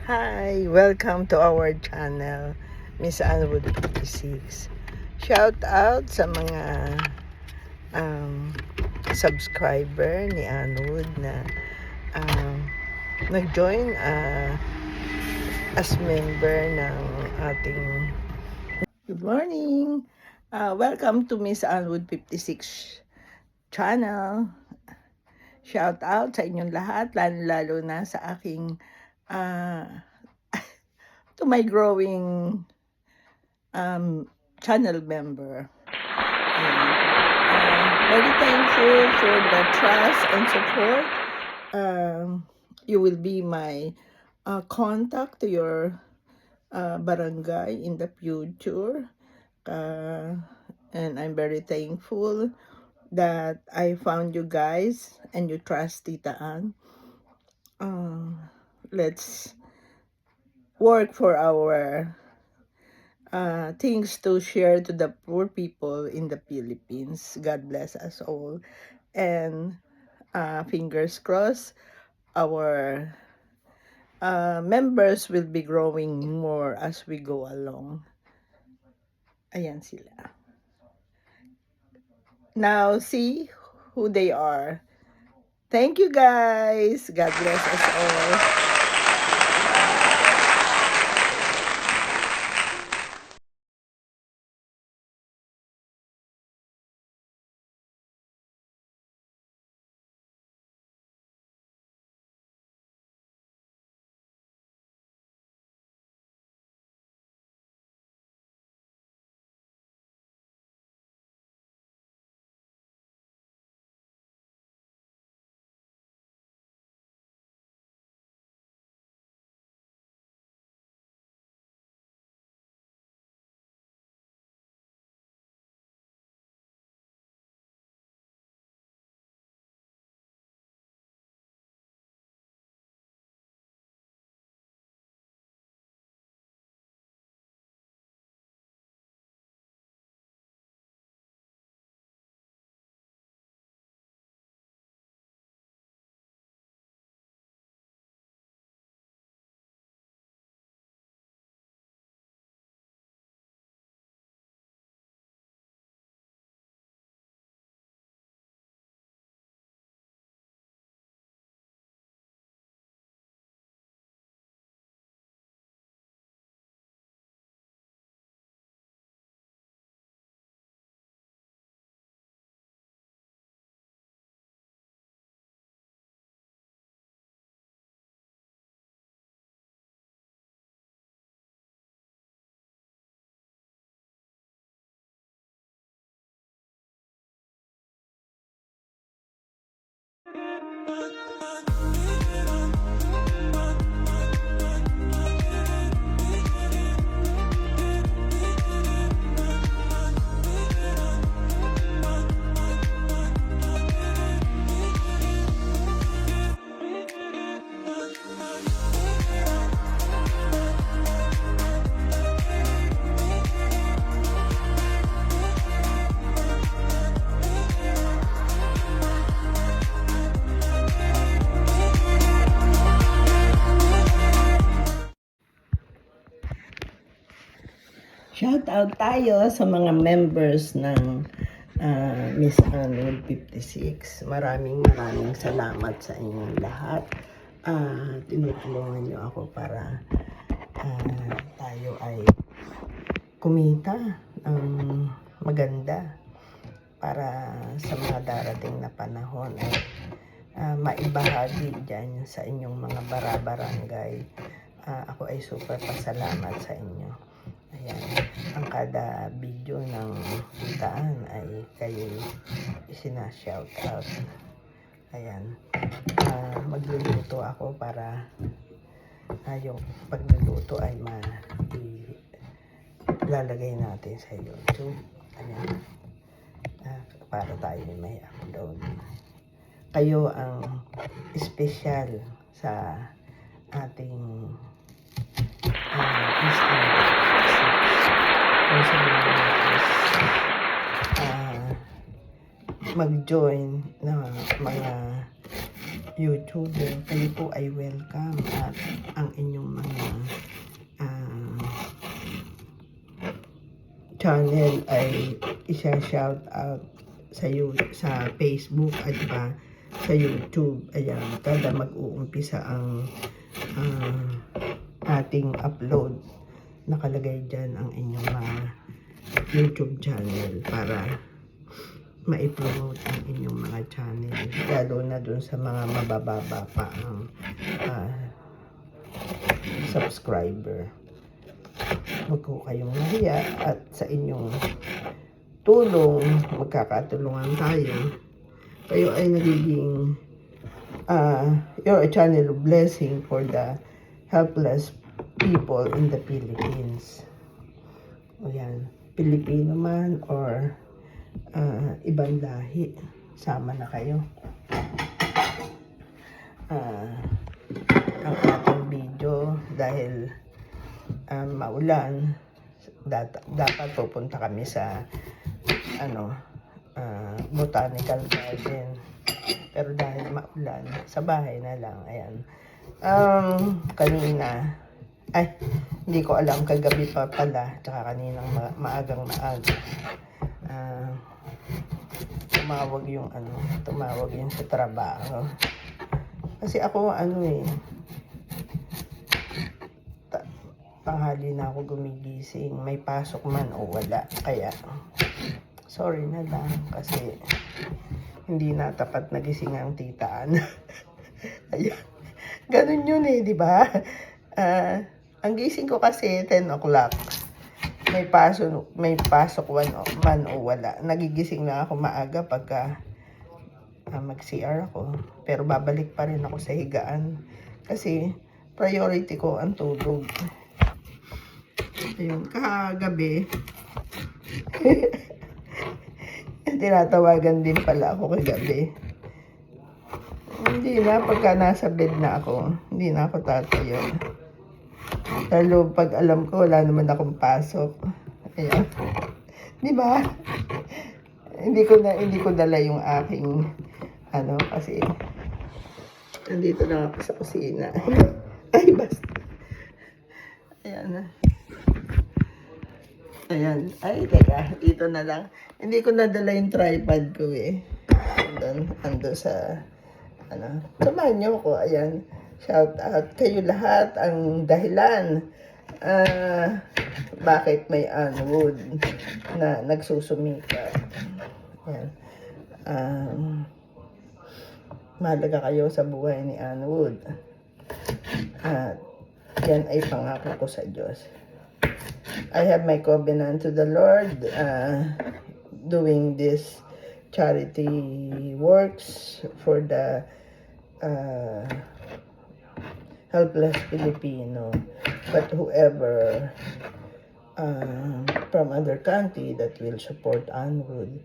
Hi! Welcome to our channel, Miss Anwood 56. Shout out sa mga subscriber ni Anwood na nag-join as member ng ating Good morning! Welcome to Miss Anwood 56 channel. Shout out sa inyong lahat, lalo na sa aking to my growing channel member. Very thankful for the trust and support. You will be my contact to your barangay in the future. And I'm very thankful that I found you guys and you trust Tita Ann. Let's work for our things to share to the poor people in the Philippines. God bless us all. And fingers crossed, our members will be growing more as we go along. Ayan sila. Now, see who they are. Thank you, guys. God bless us all. Shout out tayo sa mga members ng Miss Anwood 56. Maraming salamat sa inyong lahat. Tinutulungan niyo ako para tayo ay kumita ng maganda para sa mga darating na panahon ay maibahagi dyan sa inyong mga barangay. Ako ay super pasalamat sa inyo. Ayan, ang kada video ng daan ay kayo isina-shout out. Ayan, magluluto ako para yung pagluluto ay ilalagay natin sa YouTube. Ayan, para tayo may upload. Kayo ang espesyal sa ating mag-join na mga YouTuber, kayo po ay welcome at ang inyong mga channel ay isa-shout out sa Facebook at pa sa YouTube. Ayan, kada mag-uumpisa ang ating upload, nakalagay dyan ang inyong mga YouTube channel para ma-promote ang inyong mga channel, lalo na dun sa mga mabababa pa ang subscriber. Huwag ko kayong mahiya at sa inyong tulong, magkakatulungan tayo. Kayo ay nagiging you're a channel of blessing for the helpless people in the Philippines. O yan, Pilipino man or ibang lahi, sama na kayo. Ang ating video, dahil maulan, dapat pupunta kami sa botanical garden, pero dahil maulan, sa bahay na lang. Ayan, kanina, hindi ko alam, kagabi pa pala, tsaka kaninang maaga tumawag yung sa trabaho. Kasi ako tanghali na ako gumigising, may pasok man o wala, kaya sorry na lang kasi hindi na tapat na gising ang titaan. Ayun, ganun yun di ba? Ang gising ko kasi 10 o'clock. May pasok man o wala. Nagigising na ako maaga pagka mag-CR ako. Pero babalik pa rin ako sa higaan. Kasi priority ko ang tulog. Ayun, kagabi, tinatawagan din pala ako kagabi. Hindi na, pagka nasa bed na ako, hindi na ako tatayo. Lalo pag alam ko wala naman akong pasok. Ayan. Di ba? Hindi ko dala yung aking kasi nandito lang ako sa kusina. Ay, basta. Ayan. Ayan. Ay, teka. Dito na lang. Hindi ko nadala yung tripod ko Ando sa samahan niyo ko. Ayan. Shout out kayo lahat ang dahilan bakit may Ann Wood na nagsusumika. Ayan. Mahalaga kayo sa buhay ni Ann Wood. At yan ay pangako ko sa Diyos. I have my covenant to the Lord doing this charity works for the helpless Filipino, but whoever from other country that will support Ann Wood,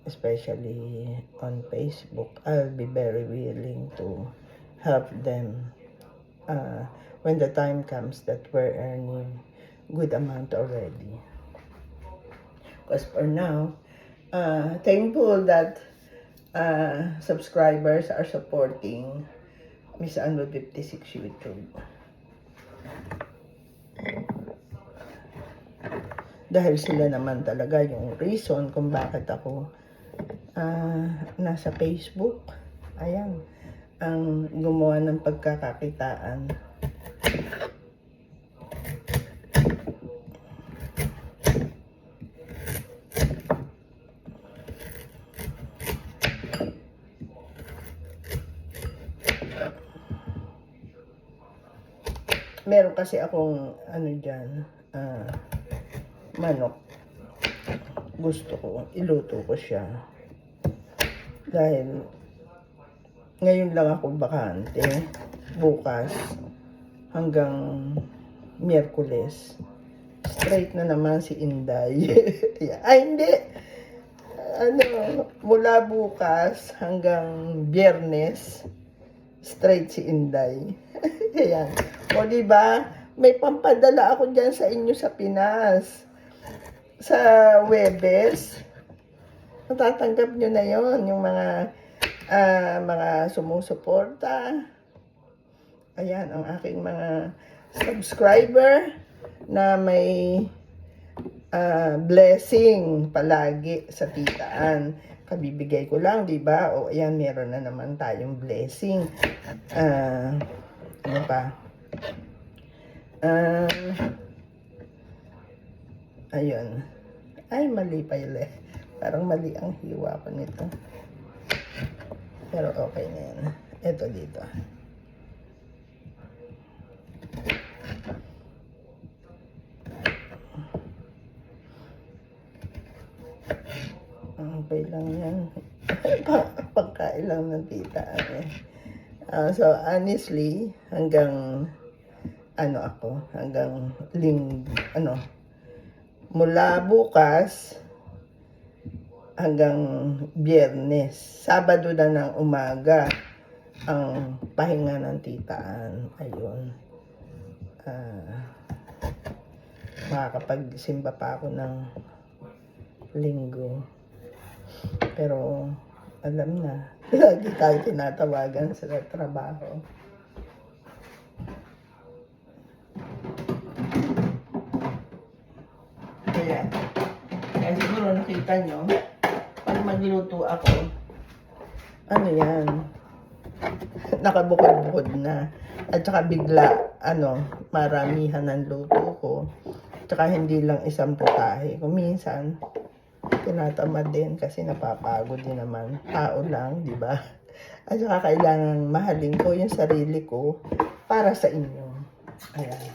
especially on Facebook, I'll be very willing to help them when the time comes that we're earning good amount already. Because for now, thankful that subscribers are supporting Miss Ann Wood 56 YouTube. Dahil sila naman talaga yung reason kung bakit ako nasa Facebook. Ayan, ang gumawa ng pagkakakitaan. Meron kasi akong manok. Gusto ko, iluto ko siya. Dahil ngayon lang ako bakante. Bukas hanggang Miyerkules, straight na naman si Inday. Ay, hindi. Mula bukas hanggang Biyernes, straight si Inday. Ayan. O diba, may pampadala ako dyan sa inyo sa Pinas. Sa Webes. Matatanggap nyo na yon yung mga mga sumusuporta. Ayan, ang aking mga subscriber na may blessing palagi sa titaan. Kabibigay ko lang, di ba? O, ayan, meron na naman tayong blessing. Ano pa? Ayun. Ay, mali pa yun eh. Parang mali ang hiwa ko nito. Pero okay na yan. Ito dito. Okay lang yan. Pagkain lang ng tita. So, honestly, hanggang mula bukas hanggang Biyernes, Sabado na ng umaga ang pahinga ng titaan. Ayun. Makakapagsimba pa ako ng Linggo. Pero alam na, lagi tayo tinatawagan sa trabaho. Kaya siguro nakita nyo, pag magluto ako, ano yan, nakabukod-bukod na. At saka bigla, maramihan ng luto ko. At saka hindi lang isang putahe. Kung minsan, tinatamad din kasi napapagod din naman. Tao lang, di ba? At saka kailangan mahalin ko yung sarili ko para sa inyo. Ayan.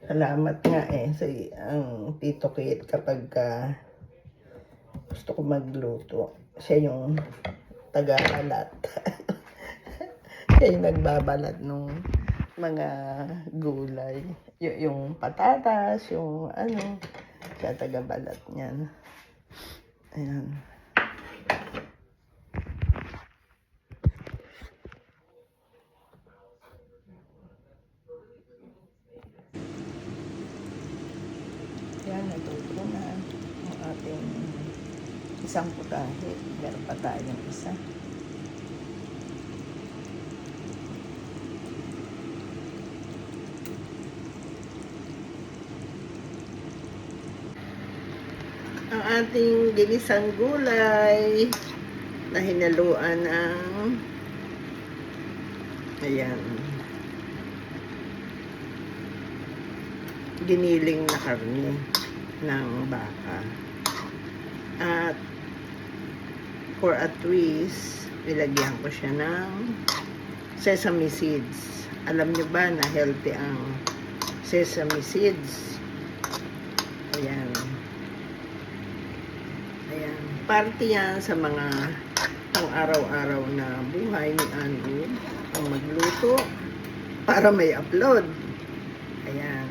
Salamat nga sa ang Tito Kate kapag gusto ko magluto. Siya yung taga-balat. Siya yung nagbabalat nung mga gulay. Yung patatas, yung siya taga-balat niyan. Ayan. Yan, natuto na ang ating isang putahe. Meron pa tayong isa. Ang ating ginisang gulay na hinaluan ng giniling na karne ng baka. At for a twist, nilagyan ko siya ng sesame seeds. Alam nyo ba na healthy ang sesame seeds? Ayan. Parte yan sa mga pang-araw-araw na buhay ni Andrew ang magluto para may upload. Ayan.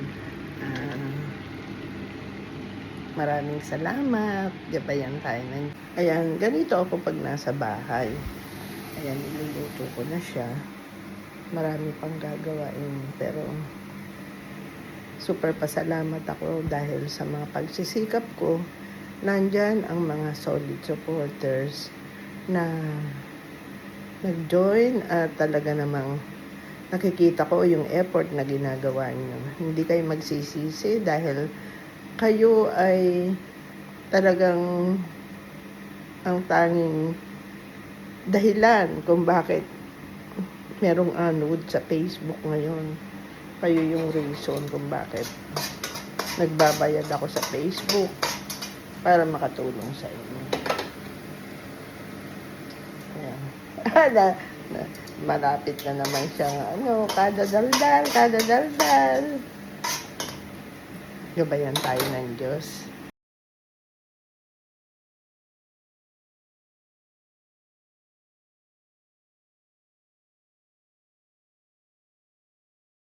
Maraming salamat. Gabayan tayo ng... Ayan, ganito ako pag nasa bahay. Ayan, niluluto ko na siya. Marami pang gagawain. Pero super pasalamat ako dahil sa mga pagsisikap ko. Nandyan ang mga solid supporters na nag-join at talaga namang nakikita ko yung effort na ginagawa nyo. Hindi kayo magsisisi dahil kayo ay talagang ang tanging dahilan kung bakit merong unwood sa Facebook ngayon. Kayo yung reason kung bakit nagbabayad ako sa Facebook para makatulong sa inyo. Ayan. Malapit na naman siyang kada daldal. Gabayan tayo ng Diyos.